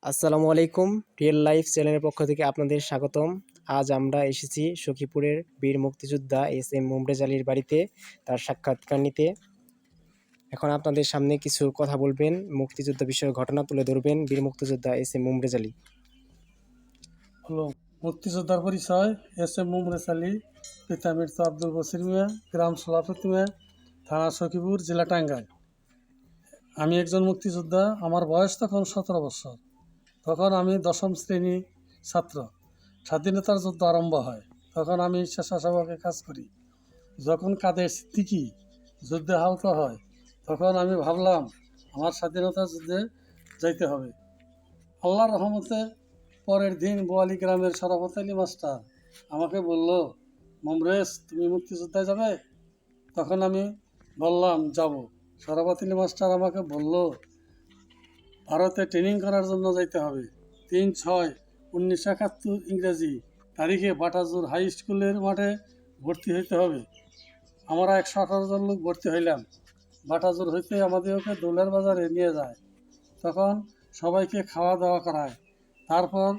আসসালামু আলাইকুম। Real life চ্যানেলের পক্ষ থেকে আপনাদের স্বাগতম। আজ আমরা এসেছি সখীপুরের বীর মুক্তিযোদ্ধা এস.এম. মুমরেজ আলীর বাড়িতে তার সাক্ষাৎকার নিতে। এখন আপনাদের সামনে কিছু কথা বলবেন, মুক্তিযুদ্ধ বিষয়ক ঘটনা তুলে ধরবেন বীর মুক্তিযোদ্ধা এস.এম. মুমরেজ আলী। হলো মুক্তিযোদ্ধার পরিচয়। এস.এম. মুমরেজ আলী, পিতা মৃত্যু আব্দুল বসির মিয়া, গ্রাম সোলাপতি মিয়া, থানা সখীপুর, জেলা টাঙ্গাইল। আমি একজন মুক্তিযোদ্ধা। আমার বয়স তখন 17 বছর। তখন আমি 10ম শ্রেণী ছাত্র। স্বাধীনতার যুদ্ধ আরম্ভ হয়। তখন আমি স্বেচ্ছাসেবকে কাজ করি। যখন কাদের সিদ্দিকী যুদ্ধে আহত হয়, তখন আমি ভাবলাম আমার স্বাধীনতার যুদ্ধে যাইতে হবে। আল্লাহর রহমতে পরের দিন বোয়ালি গ্রামের শরাফত আলী মাস্টার আমাকে বলল, মুমরেজ, তুমি মুক্তিযোদ্ধায় যাবে? তখন আমি বললাম যাব। শরাফত আলী মাস্টার আমাকে বলল, ভারতে ট্রেনিং করার জন্য যাইতে হবে। 3/6/1971 ইংরেজি তারিখে বাটাজুর হাই স্কুলের মাঠে ভর্তি হইতে হবে। আমরা 118 জন লোক ভর্তি হইলাম। বাটাজুর হইতে আমাদেরকে দৌলার বাজারে নিয়ে যায়। তখন সবাইকে খাওয়া দাওয়া করায়। তারপর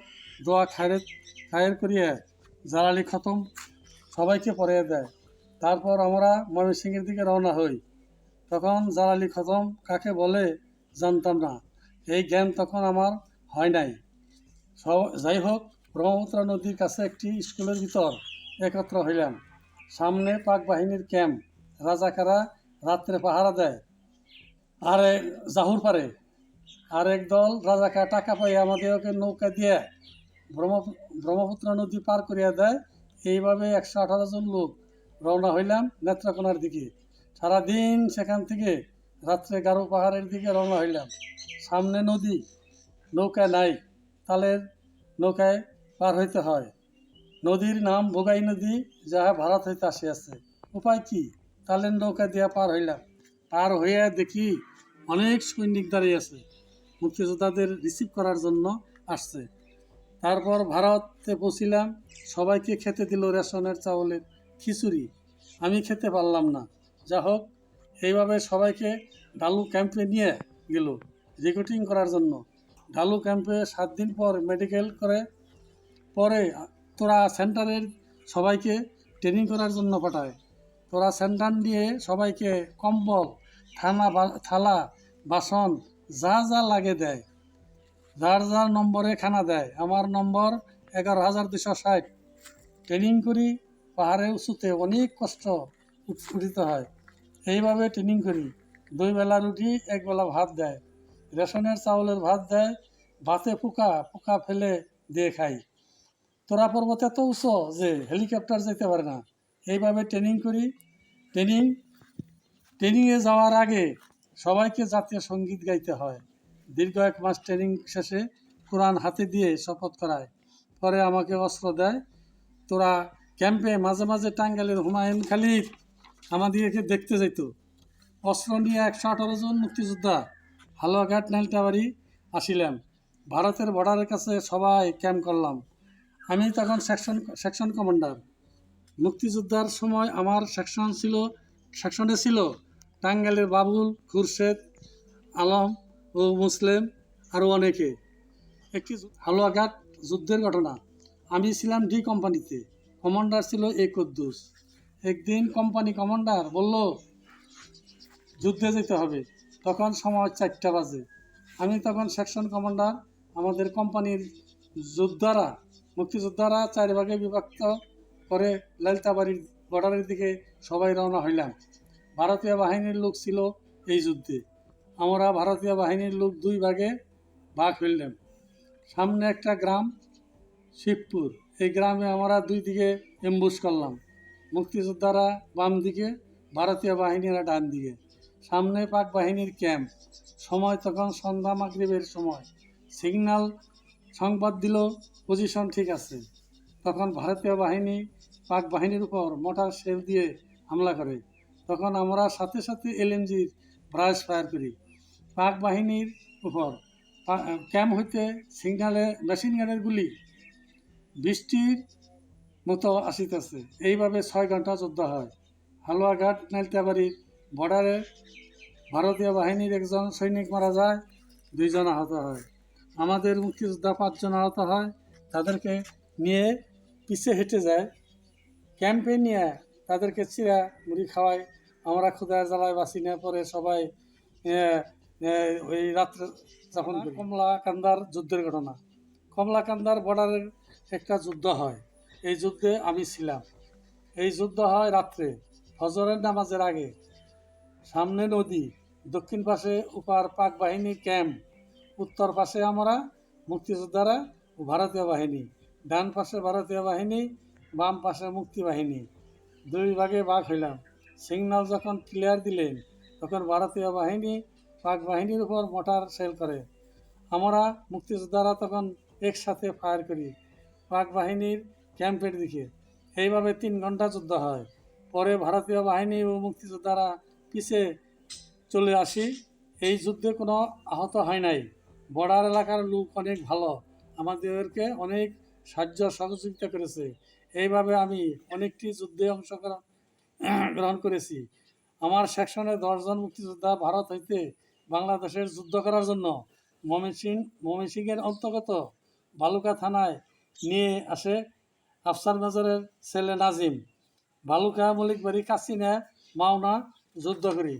দোয়া খায়ের করিয়ে জালালি খতম সবাইকে পড়িয়ে দেয়। তারপর আমরা ময়মনসিংহের দিকে রওনা হই। তখন জালালি খতম কাকে বলে জানতাম না, এই জ্ঞান তখন আমার হয় নাই। যাই হোক, ব্রহ্মপুত্র নদীর কাছে একটি স্কুলের ভিতর একত্র হইলাম। সামনে পাক বাহিনীর ক্যাম্প। রাজাকারা রাত্রে পাহারা দেয়। আর জাহুর পারে আর একদল রাজাকার টাকা পাই আমাদেরকে নৌকা দিয়ে ব্রহ্মপুত্র নদী পার করিয়া দেয়। এইভাবে 118 জন লোক রওনা হইলাম নেত্রকোনার দিকে। সারাদিন সেখান থেকে রাত্রে গারো পাহাড়ের দিকে রওনা হইলাম। সামনে নদী, নৌকা নাই, তালের নৌকায় পার হইতে হয়। নদীর নাম বোগাই নদী, যাহা ভারত হইতে আসিয়াছে। উপায় কি? তালের নৌকা দিয়া পার হইলাম। পার হইয়া দেখি অনেক সৈনিক দাঁড়িয়ে আছে, মুক্তিযোদ্ধাদের রিসিভ করার জন্য আসছে। তারপর ভারতে পৌঁছিলাম। সবাইকে খেতে দিল রেশনের চাউলের খিচুড়ি। আমি খেতে পারলাম না। যা হোক, এইভাবে সবাইকে ডালু ক্যাম্পে নিয়ে গেল রিক্রুটিং করার জন্য। ডালু ক্যাম্পে 7 দিন পর মেডিকেল করে পরে তোরা সেন্টারের সবাইকে ট্রেনিং করার জন্য পাঠায়। তোরা সেন্টার নিয়ে সবাইকে কম্বল, থালা, বাসন যা যা লাগে দেয়। যার যার নম্বরে খানা দেয়। আমার নম্বর 11,260। ট্রেনিং করি পাহাড়ে উঁচুতে, অনেক কষ্ট উঠিতে হয়। এইভাবে ট্রেনিং করি। 2 বেলা রুটি, 1 বেলা ভাত দেয়। রেশনের চাউলের ভাত দেয়। ভাতে পোকা ফেলে দিয়ে খাই। তোরা পর্বত এত উঁচু যে হেলিকপ্টার যেতে পারে না। এইভাবে ট্রেনিং করি। ট্রেনিংয়ে যাওয়ার আগে সবাইকে জাতীয় সঙ্গীত গাইতে হয়। দীর্ঘ 1 মাস ট্রেনিং শেষে কোরআন হাতে দিয়ে শপথ করায়। পরে আমাকে অস্ত্র দেয়। তোরা ক্যাম্পে মাঝে মাঝে টাঙ্গাইলের হুমায়ুন খালিদ আমাদেরকে দেখতে যেত। অস্ত্র নিয়ে 118 জন মুক্তিযোদ্ধা হালুয়াঘাট নাইলটাবাড়ি আসিলাম। ভারতের বর্ডারের কাছে সবাই ক্যাম্প করলাম। আমি তখন সেকশন কমান্ডার। মুক্তিযোদ্ধার সময় আমার সেকশনে ছিল টাঙ্গাইলের বাবুল, খুরশেদ আলম ও মুসলিম, আরও অনেকে। একটি হালুয়াঘাট যুদ্ধের ঘটনা। আমি ছিলাম ডি কোম্পানিতে, কমান্ডার ছিল এ কুদ্দুস। একদিন কোম্পানি কমান্ডার বলল যুদ্ধে যেতে হবে। তখন সময় 4টা বাজে। আমি তখন সেকশন কমান্ডার। আমাদের কোম্পানির মুক্তিযোদ্ধারা 4 ভাগে বিভক্ত করে লালতাবাড়ির বর্ডারের দিকে সবাই রওনা হইলাম। ভারতীয় বাহিনীর লোক ছিল এই যুদ্ধে। আমরা ভারতীয় বাহিনীর লোক 2 ভাগে ভাগ হইলাম। সামনে একটা গ্রাম শিবপুর। এই গ্রামে আমরা 2 দিকে এমবুশ করলাম। মুক্তিযোদ্ধারা বাম দিকে, ভারতীয় বাহিনীরা ডান দিকে। সামনে পাক বাহিনীর ক্যাম্প। সময় তখন সন্ধ্যা মাগরিবের সময়। সিগন্যাল সংবাদ দিল পজিশন ঠিক আছে। তখন ভারতীয় বাহিনী পাক বাহিনীর উপর মোটর শেল দিয়ে হামলা করে। তখন আমরা সাথে সাথে এলএমজির ব্রাশ ফায়ার করি পাক বাহিনীর উপর। ক্যাম্প হইতে সিগন্যালে মেশিন গানের গুলি বৃষ্টির মতো আসিতেছে। এইভাবে 6 ঘন্টা যুদ্ধ হয়। হালুয়াঘাট নাইলতাবাড়ির বর্ডারে ভারতীয় বাহিনীর 1 জন সৈনিক মারা যায়, 2 জন আহত হয়। আমাদের মুক্তিযোদ্ধা 5 জন আহত হয়, তাদেরকে নিয়ে পিছে হেঁটে যায়, ক্যাম্পে নিয়ে তাদেরকে চিরা মুড়ি খাওয়াই। আমরা ক্ষুধার জ্বালায় বাঁচি না, পরে সবাই ওই রাত্রে যখন কমলাকান্দার যুদ্ধের ঘটনা, কমলাকান্দার বর্ডারের একটা যুদ্ধ হয়। এই যুদ্ধে আমি ছিলাম। এই যুদ্ধ হয় রাত্রে ফজরের নামাজের আগে। সামনে নদী, দক্ষিণ পাশে উপার পাক বাহিনী ক্যাম্প, উত্তর পাশে আমরা মুক্তিযোদ্ধারা ও ভারতীয় বাহিনী, ডান পাশে ভারতীয় বাহিনী, বাম পাশে মুক্তি বাহিনী। দুই ভাগে ভাগ হইলাম। সিগন্যাল যখন ক্লিয়ার দিলেন, তখন ভারতীয় বাহিনী পাক বাহিনীর উপর মোটার সেল করে। আমরা মুক্তিযোদ্ধারা তখন একসাথে ফায়ার করি পাক বাহিনীর ক্যাম্পের দিকে। এইভাবে 3 ঘন্টা যুদ্ধ হয়। পরে ভারতীয় বাহিনী ও মুক্তিযোদ্ধারা পিছে চলে আসি। এই যুদ্ধে কোনো আহত হয় নাই। বর্ডার এলাকার লোক অনেক ভালো, আমাদেরকে অনেক সাহায্য সহযোগিতা করেছে। এইভাবে আমি অনেকটি যুদ্ধে গ্রহণ করেছি। আমার সেকশনে 10 জন মুক্তিযোদ্ধা ভারত হইতে বাংলাদেশের যুদ্ধ করার জন্য ময়মনসিংহের অন্তর্গত বালুকা থানায় নিয়ে আসে আফসার মেজরের ছেলে নাজিম। বালুকা মলিকবাড়ি কাছিনা মাওনা যুদ্ধ করি।